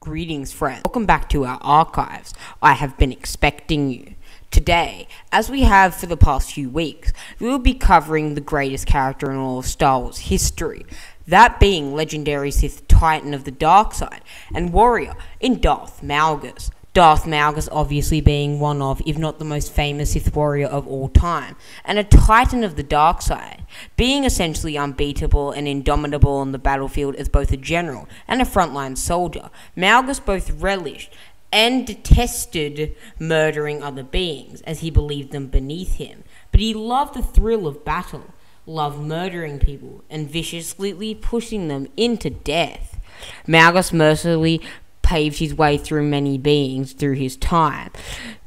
Greetings, friends. Welcome back to our archives. I have been expecting you. Today, as we have for the past few weeks, we will be covering the greatest character in all of Star Wars history, that being legendary Sith Titan of the dark side and warrior in Darth Malgus. Darth Malgus obviously being one of, if not the most famous Sith warrior of all time, and a Titan of the dark side, being essentially unbeatable and indomitable on the battlefield as both a general and a frontline soldier. Malgus both relished and detested murdering other beings, as he believed them beneath him, but he loved the thrill of battle, loved murdering people, and viciously pushing them into death. Malgus mercilessly paved his way through many beings through his time,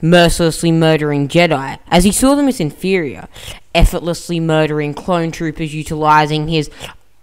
mercilessly murdering Jedi as he saw them as inferior, effortlessly murdering clone troopers utilizing his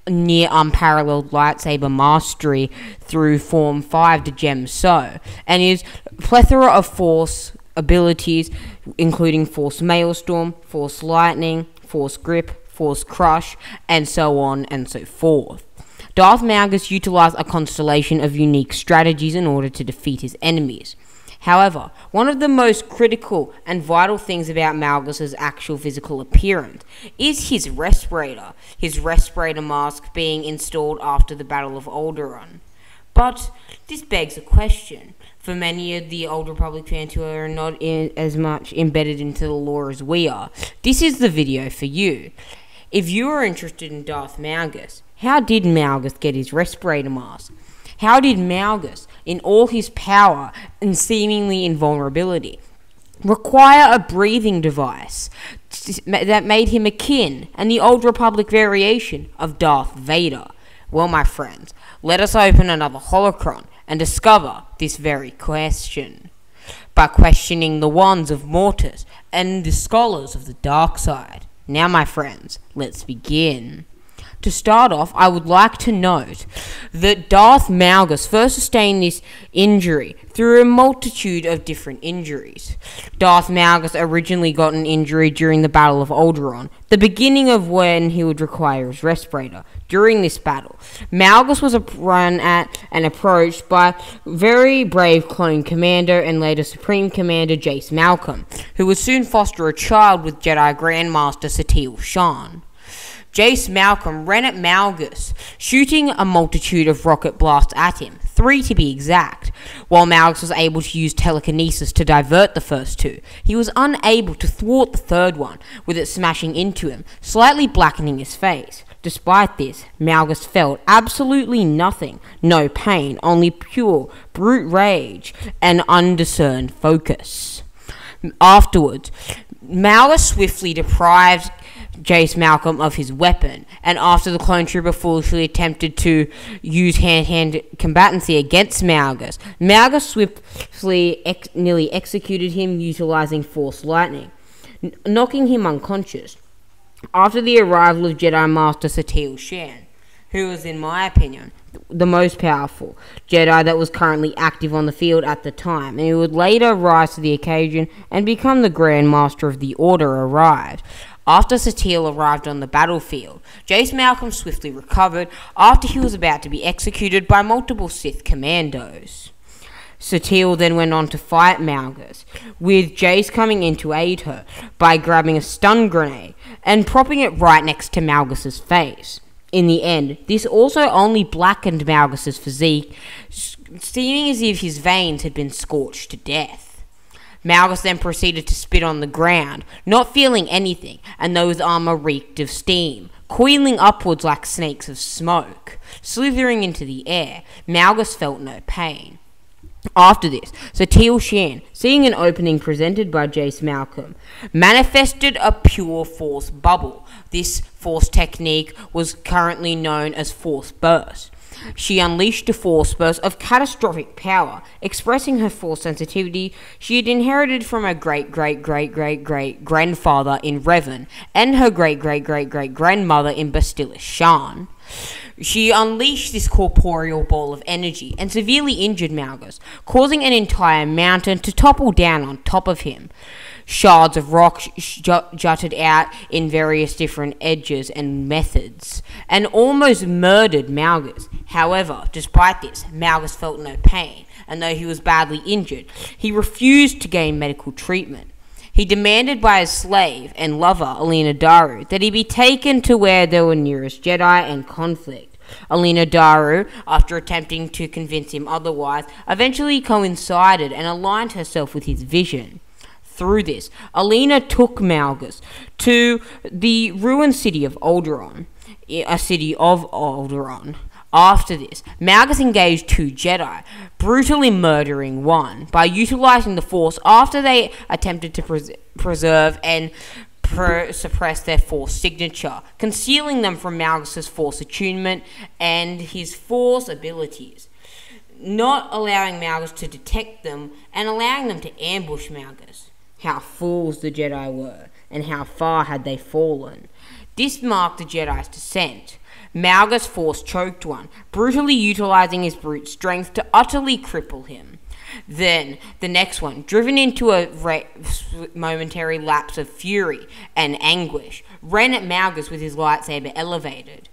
near unparalleled lightsaber mastery through Form 5 to Gem So, and his plethora of Force abilities, including Force Maelstrom, Force Lightning, Force Grip, Force Crush, and so on and so forth. Darth Malgus utilized a constellation of unique strategies in order to defeat his enemies. However, one of the most critical and vital things about Malgus' actual physical appearance is his respirator mask being installed after the Battle of Alderaan. But this begs a question for many of the Old Republic fans who are not as much embedded into the lore as we are. This is the video for you. If you are interested in Darth Malgus, how did Malgus get his respirator mask? How did Malgus, in all his power and seemingly invulnerability, require a breathing device that made him akin and the Old Republic variation of Darth Vader? Well, my friends, let us open another holocron and discover this very question by questioning the wands of Mortis and the scholars of the dark side. Now, my friends, let's begin. To start off, I would like to note that Darth Malgus first sustained this injury through a multitude of different injuries. Darth Malgus originally got an injury during the Battle of Alderaan, the beginning of when he would require his respirator. During this battle, Malgus was run at and approached by very brave clone commander and later Supreme Commander Jace Malcolm, who would soon foster a child with Jedi Grandmaster Satele Shan. Jace Malcolm ran at Malgus, shooting a multitude of rocket blasts at him, 3 to be exact. While Malgus was able to use telekinesis to divert the first 2, he was unable to thwart the third one, with it smashing into him, slightly blackening his face. Despite this, Malgus felt absolutely nothing, no pain, only pure, brute rage and undiscerned focus. Afterwards, Malgus swiftly deprived Jace Malcolm of his weapon, and after the clone trooper foolishly attempted to use hand-to-hand combatancy against Malgus, Malgus swiftly nearly executed him utilizing Force Lightning, knocking him unconscious. After the arrival of Jedi Master Satele Shan, who was, in my opinion, the most powerful Jedi that was currently active on the field at the time, and who would later rise to the occasion and become the Grand Master of the Order, arrived. After Satele arrived on the battlefield, Jace Malcolm swiftly recovered after he was about to be executed by multiple Sith commandos. Satele then went on to fight Malgus, with Jace coming in to aid her by grabbing a stun grenade and propping it right next to Malgus' face. In the end, this also only blackened Malgus' physique, seeming as if his veins had been scorched to death. Malgus then proceeded to spit on the ground, not feeling anything, and though his armor reeked of steam, coiling upwards like snakes of smoke, slithering into the air, Malgus felt no pain. After this, Satele Shan, seeing an opening presented by Jace Malcolm, manifested a pure force bubble. This force technique was currently known as Force Burst. She unleashed a force burst of catastrophic power, expressing her force sensitivity she had inherited from her great-great-great-great-great-grandfather in Revan and her great-great-great-great-grandmother in Bastila Shan. She unleashed this corporeal ball of energy and severely injured Malgus, causing an entire mountain to topple down on top of him. Shards of rock jutted out in various different edges and methods, and almost murdered Malgus. However, despite this, Malgus felt no pain, and though he was badly injured, he refused to gain medical treatment. He demanded by his slave and lover, Alina Daru, that he be taken to where there were nearest Jedi and conflict. Alina Daru, after attempting to convince him otherwise, eventually coincided and aligned herself with his vision. Through this, Alina took Malgus to the ruined city of Alderaan, a city of Alderaan. After this, Malgus engaged 2 Jedi, brutally murdering one by utilizing the Force after they attempted to preserve and suppress their Force signature, concealing them from Malgus' Force attunement and his Force abilities, not allowing Malgus to detect them and allowing them to ambush Malgus. How fools the Jedi were, and how far had they fallen. This marked the Jedi's descent. Malgus Force choked one, brutally utilizing his brute strength to utterly cripple him. Then, the next one, driven into a momentary lapse of fury and anguish, ran at Malgus with his lightsaber elevated.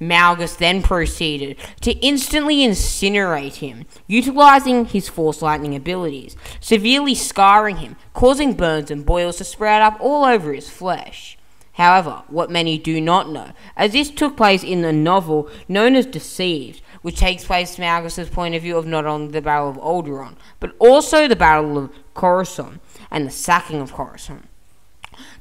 Malgus then proceeded to instantly incinerate him, utilizing his Force lightning abilities, severely scarring him, causing burns and boils to sprout up all over his flesh. However, what many do not know, as this took place in the novel known as Deceived, which takes place from Malgus' point of view of not only the Battle of Alderaan, but also the Battle of Coruscant and the sacking of Coruscant.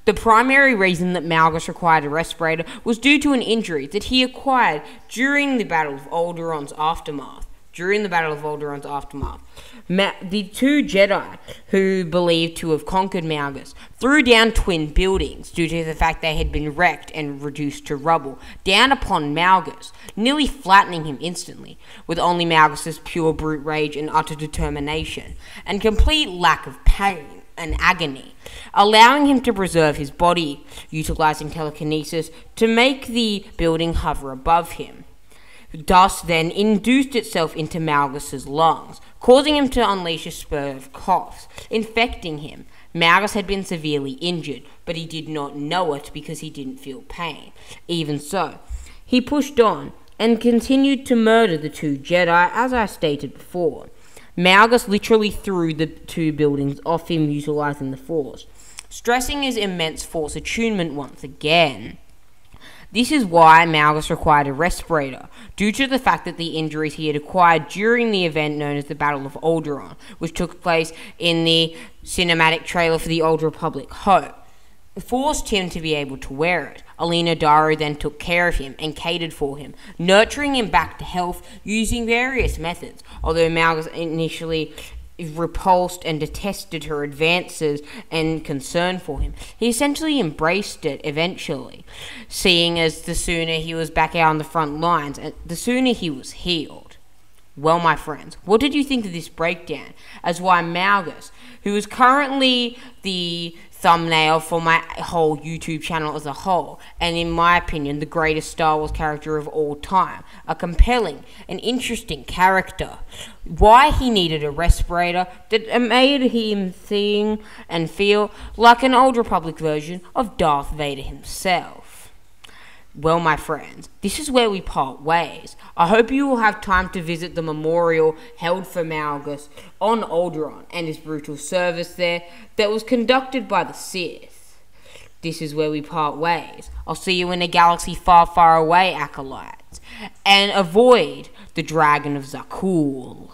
The primary reason that Malgus required a respirator was due to an injury that he acquired during the Battle of Alderaan's aftermath. The 2 Jedi who believed to have conquered Malgus threw down twin buildings due to the fact they had been wrecked and reduced to rubble down upon Malgus, nearly flattening him instantly, with only Malgus' pure brute rage and utter determination, and complete lack of pain and agony, allowing him to preserve his body, utilizing telekinesis to make the building hover above him. Dust then induced itself into Malgus' lungs, causing him to unleash a spur of coughs, infecting him. Malgus had been severely injured, but he did not know it because he didn't feel pain. Even so, he pushed on and continued to murder the 2 Jedi, as I stated before. Malgus literally threw the 2 buildings off him utilizing the Force, stressing his immense Force attunement once again. This is why Malgus required a respirator, due to the fact that the injuries he had acquired during the event known as the Battle of Alderaan, which took place in the cinematic trailer for the Old Republic Hope, forced him to be able to wear it. Alina Daru then took care of him and catered for him, nurturing him back to health using various methods. Although Malgus initially repulsed and detested her advances and concern for him, he essentially embraced it eventually, seeing as the sooner he was back out on the front lines, the sooner he was healed. Well, my friends, what did you think of this breakdown as why Malgus, who is currently the thumbnail for my whole YouTube channel as a whole, and in my opinion, the greatest Star Wars character of all time, a compelling and interesting character, why he needed a respirator that made him think and feel like an Old Republic version of Darth Vader himself. Well, my friends, this is where we part ways. I hope you will have time to visit the memorial held for Malgus on Alderaan and his brutal service there that was conducted by the Sith. This is where we part ways. I'll see you in a galaxy far, far away, acolytes, and avoid the Dragon of Zakul.